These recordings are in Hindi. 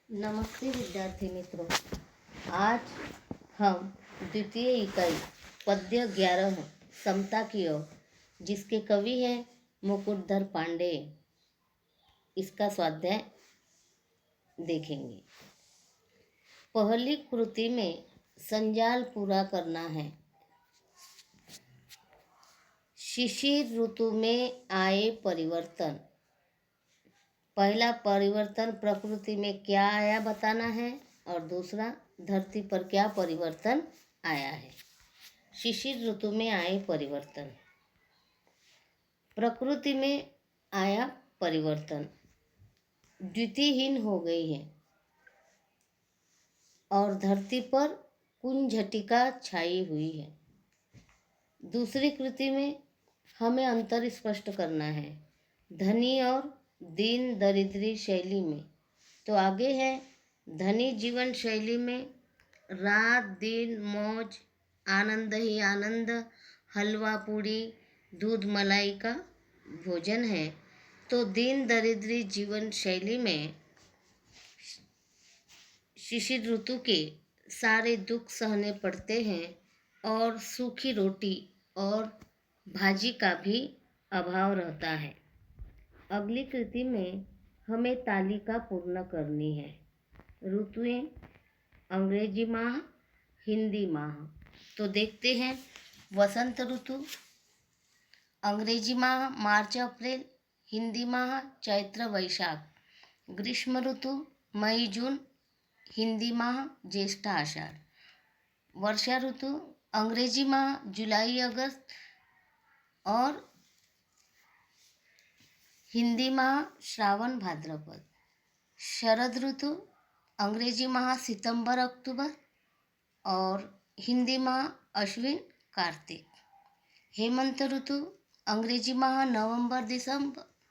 नमस्ते विद्यार्थी मित्रों। आज हम द्वितीय इकाई पद्य 11 समता की ओर, जिसके कवि हैं मुकुटधर पांडे, इसका स्वाध्याय देखेंगे। पहली कृति में संजाल पूरा करना है। शिशिर ऋतु में आए परिवर्तन। पहला परिवर्तन प्रकृति में क्या आया बताना है, और दूसरा धरती पर क्या परिवर्तन आया है। शिशिर ऋतु में आए परिवर्तन। प्रकृति में आया परिवर्तन द्वितीयहीन हो गई है और धरती पर कुंजटिका छाई हुई है। दूसरी कृति में हमें अंतर स्पष्ट करना है, धनी और दीन दरिद्री शैली में। तो आगे है, धनी जीवन शैली में रात दिन मौज, आनंद ही आनंद, हलवा पूड़ी दूध मलाई का भोजन है। तो दीन दरिद्री जीवन शैली में शिशिर ऋतु के सारे दुख सहने पड़ते हैं और सूखी रोटी और भाजी का भी अभाव रहता है। अगली कृति में हमें तालिका पूर्ण करनी है। ऋतुएं अंग्रेजी माह, हिंदी माह। तो देखते हैं, वसंत ऋतु अंग्रेजी माह मार्च अप्रैल, हिंदी माह चैत्र वैशाख। ग्रीष्म ऋतु मई जून, हिंदी माह ज्येष्ठ आषाढ़। वर्षा ऋतु अंग्रेजी माह जुलाई अगस्त और हिंदी माह श्रावण भाद्रपद। शरद ऋतु अंग्रेजी माह सितंबर अक्टूबर और हिंदी माह अश्विन कार्तिक। हेमंत ऋतु अंग्रेजी माह नवंबर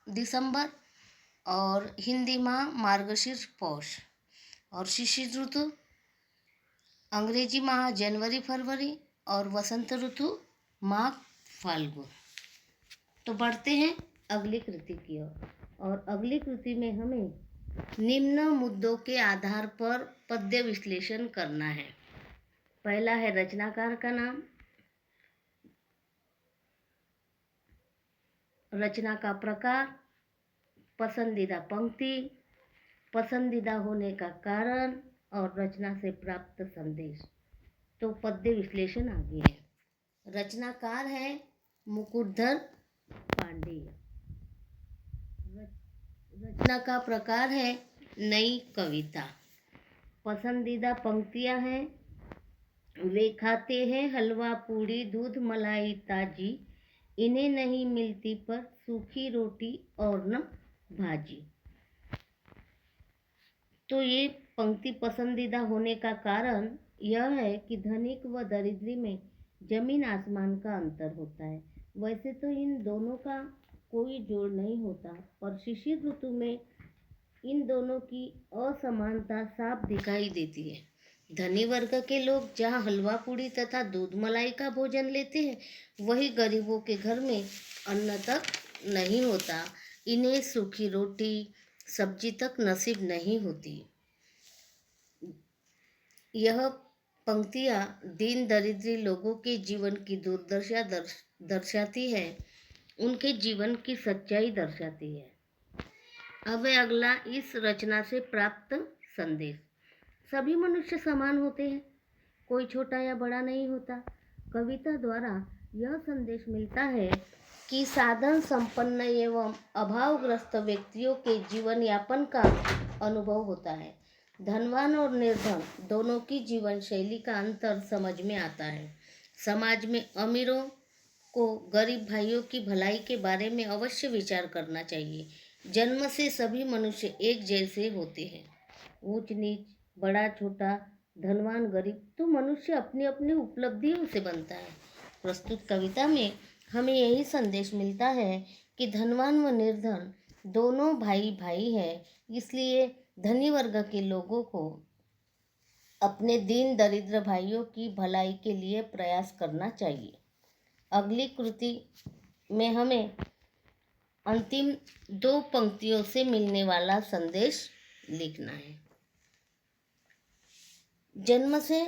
दिसंबर और हिंदी माह मार्गशीर्ष पौष। और शिशिर ऋतु अंग्रेजी माह जनवरी फरवरी और वसंत ऋतु माघ फाल्गुन। तो बढ़ते हैं अगली कृति की ओर, और अगली कृति में हमें निम्न मुद्दों के आधार पर पद्य विश्लेषण करना है। पहला है रचनाकार का नाम, रचना का प्रकार, पसंदीदा पंक्ति, पसंदीदा होने का कारण और रचना से प्राप्त संदेश। तो पद्य विश्लेषण आगे है। रचनाकार है मुकुटधर पांडे। रचना का प्रकार है नई कविता। पसंदीदा पंक्तियां हैं, वे खाते हैं हलवा पूड़ी दूध मलाई ताजी, इन्हें नहीं मिलती पर सूखी रोटी और न भाजी। तो ये पंक्ति पसंदीदा होने का कारण यह है कि धनिक व दरिद्री में जमीन आसमान का अंतर होता है। वैसे तो इन दोनों का कोई जोड़ नहीं होता, पर शिशिर ऋतु में इन दोनों की असमानता साफ दिखाई देती है। धनी वर्ग के लोग जहाँ हलवा पूड़ी तथा दूध मलाई का भोजन लेते हैं, वही गरीबों के घर में अन्न तक नहीं होता। इन्हें सूखी रोटी सब्जी तक नसीब नहीं होती। यह पंक्तियाँ दीन दरिद्री लोगों के जीवन की दुर्दशा दर्शाती है, उनके जीवन की सच्चाई दर्शाती है। अब अगला, इस रचना से प्राप्त संदेश। सभी मनुष्य समान होते हैं, कोई छोटा या बड़ा नहीं होता। कविता द्वारा यह संदेश मिलता है कि साधन संपन्न एवं अभावग्रस्त व्यक्तियों के जीवन यापन का अनुभव होता है। धनवान और निर्धन दोनों की जीवन शैली का अंतर समझ में आता है। समाज में अमीरों को गरीब भाइयों की भलाई के बारे में अवश्य विचार करना चाहिए। जन्म से सभी मनुष्य एक जैसे होते हैं। ऊंच नीच, बड़ा छोटा, धनवान गरीब तो मनुष्य अपनी अपनी उपलब्धियों से बनता है। प्रस्तुत कविता में हमें यही संदेश मिलता है कि धनवान व निर्धन दोनों भाई भाई है, इसलिए धनी वर्ग के लोगों को अपने दीन दरिद्र भाइयों की भलाई के लिए प्रयास करना चाहिए। अगली कृति में हमें अंतिम दो पंक्तियों से मिलने वाला संदेश लिखना है। जन्म से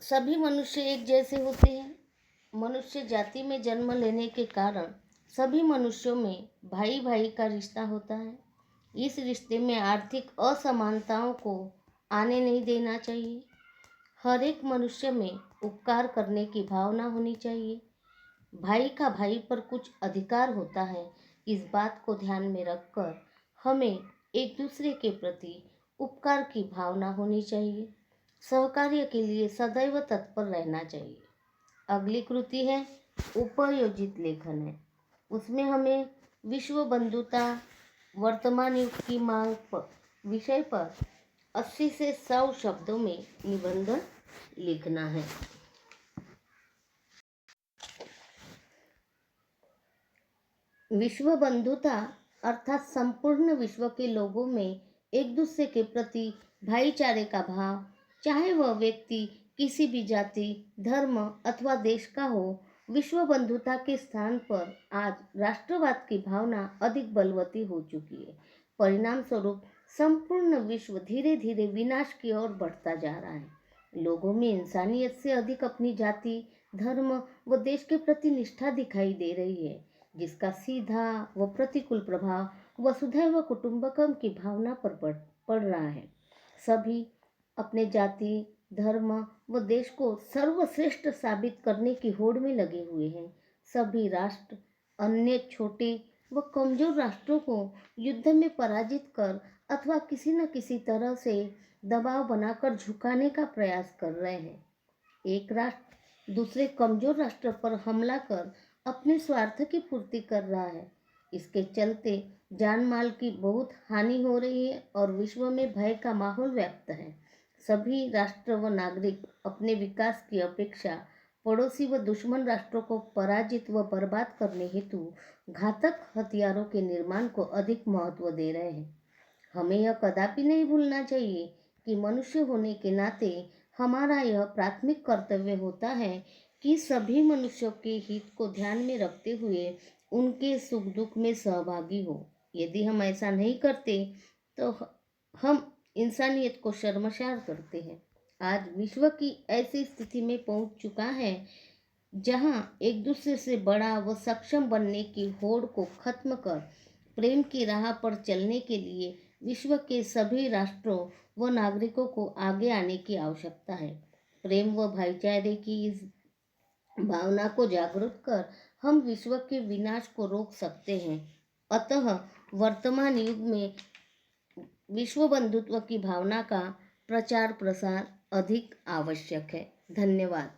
सभी मनुष्य एक जैसे होते हैं। मनुष्य जाति में जन्म लेने के कारण सभी मनुष्यों में भाई भाई का रिश्ता होता है। इस रिश्ते में आर्थिक असमानताओं को आने नहीं देना चाहिए। हर एक मनुष्य में उपकार करने की भावना होनी चाहिए। भाई का भाई पर कुछ अधिकार होता है। इस बात को ध्यान में रखकर हमें एक दूसरे के प्रति उपकार की भावना होनी चाहिए। सहकार्य के लिए सदैव तत्पर रहना चाहिए। अगली कृति है उपयोजित लेखन है। उसमें हमें विश्व बंधुता वर्तमान युग की मांग पर विषय पर 80 से 100 शब्दों में निबंध लिखना है। विश्व बंधुता अर्थात संपूर्ण विश्व के लोगों में एक दूसरे के प्रति भाईचारे का भाव, चाहे वह व्यक्ति किसी भी जाति, धर्म अथवा देश का हो। विश्व बंधुता के स्थान पर आज राष्ट्रवाद की भावना अधिक बलवती हो चुकी है। परिणाम स्वरूप संपूर्ण विश्व धीरे धीरे विनाश की ओर बढ़ता जा रहा है। लोगों में इंसानियत से अधिक अपनी जाति, धर्म व देश के प्रति निष्ठा दिखाई दे रही है, जिसका सीधा व प्रतिकूल प्रभाव वसुधैव कुटुंबकम की भावना पर पड़ रहा है। सभी अपने जाति, धर्म व देश को सर्वश्रेष्ठ साबित करने की होड़ में लगे हुए हैं। सभी राष्ट्र अन्य छोटे व कमजोर राष्ट्रों को युद्ध में पराजित कर अथवा किसी न किसी तरह से दबाव बनाकर झुकाने का प्रयास कर रहे हैं। एक राष्ट्र दूसरे कमजोर राष्ट्र पर हमला कर अपने स्वार्थ की पूर्ति कर रहा है। इसके चलते जान माल की बहुत हानि हो रही है और विश्व में भय का माहौल व्याप्त है। सभी राष्ट्र व नागरिक अपने विकास की अपेक्षा पड़ोसी व दुश्मन राष्ट्रों को पराजित व बर्बाद करने हेतु घातक हथियारों के निर्माण को अधिक महत्व दे रहे हैं। हमें यह कदापि नहीं भूलना चाहिए कि मनुष्य होने के नाते हमारा यह प्राथमिक कर्तव्य होता है कि सभी मनुष्यों के हित को ध्यान में रखते हुए उनके सुख दुख में सहभागी हो। यदि हम ऐसा नहीं करते तो हम इंसानियत को शर्मसार करते हैं। आज विश्व की ऐसी स्थिति में पहुंच चुका है जहां एक दूसरे से बड़ा व सक्षम बनने की होड़ को खत्म कर प्रेम की राह पर चलने के लिए विश्व के सभी राष्ट्रों व नागरिकों को आगे आने की आवश्यकता है। प्रेम व भाईचारे की इस भावना को जागरूक कर हम विश्व के विनाश को रोक सकते हैं। अतः वर्तमान युग में विश्व बंधुत्व की भावना का प्रचार प्रसार अधिक आवश्यक है। धन्यवाद।